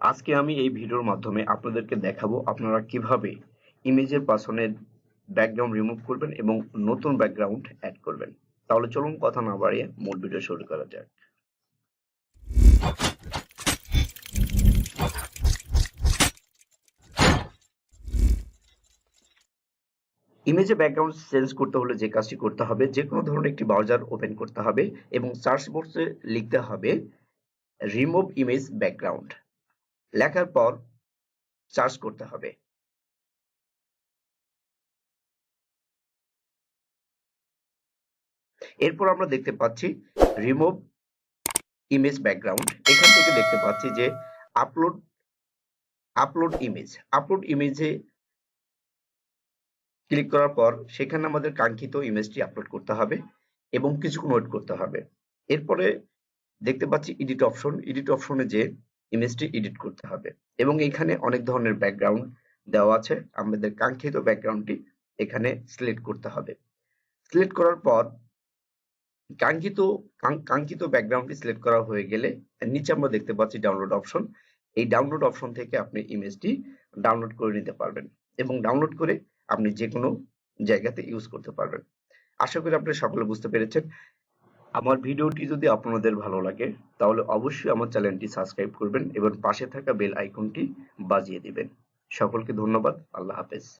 আজকে আমি এই ভিডিওর মাধ্যমে আপনাদেরকে দেখাবো আপনারা কিভাবে ইমেজের পাশনের ব্যাকগ্রাউন্ড রিমুভ করবেন এবং নতুন ব্যাকগ্রাউন্ড অ্যাড করবেন। তাহলে চলুন কথা না বাড়িয়ে মূল ভিডিও শুরু করা যাক। ইমেজে ব্যাকগ্রাউন্ড চেঞ্জ করতে হলে যে কাজটি করতে হবে, যে কোনো ধরনের একটি ব্রাউজার ওপেন করতে হবে এবং সার্চ বক্সে লিখতে হবে রিমুভ ইমেজ ব্যাকগ্রাউন্ড। লেখার পর সার্চ করতে হবে। এরপর আমরা দেখতে পাচ্ছি রিমুভ ইমেজ ব্যাকগ্রাউন্ড। এখান থেকে দেখতে পাচ্ছি যে আপলোড আপলোড ইমেজে ক্লিক করার পর সেখানে আমাদের কাঙ্ক্ষিত ইমেজটি আপলোড করতে হবে এবং কিছুক্ষণ ওয়েট করতে হবে। এরপরে দেখতে পাচ্ছি এডিট অপশনে যে ইমেজটি এডিট করতে হবে এবং এখানে অনেক ধরনের ব্যাকগ্রাউন্ড দেওয়া আছে। আমাদের কাঙ্ক্ষিত ব্যাকগ্রাউন্ডটি এখানে সিলেক্ট করতে হবে। সিলেক্ট করার পর কাঙ্ক্ষিত ব্যাকগ্রাউন্ডটি সিলেক্ট করা হয়ে গেলে নিচে আমরা দেখতে পাচ্ছি ডাউনলোড অপশন। এই ডাউনলোড অপশন থেকে আপনি ইমেজটি ডাউনলোড করে নিতে পারবেন এবং ডাউনলোড করে আপনি যে কোনো জায়গাতে ইউজ করতে পারবেন। আশা করি আপনারা সকলে বুঝতে পেরেছেন। আমার ভিডিওটি যদি আপনাদের ভালো লাগে তাহলে অবশ্যই আমার চ্যানেলটি সাবস্ক্রাইব করবেন এবং পাশে থাকা বেল আইকনটি বাজিয়ে দিবেন। সকলকে ধন্যবাদ। আল্লাহ হাফেজ।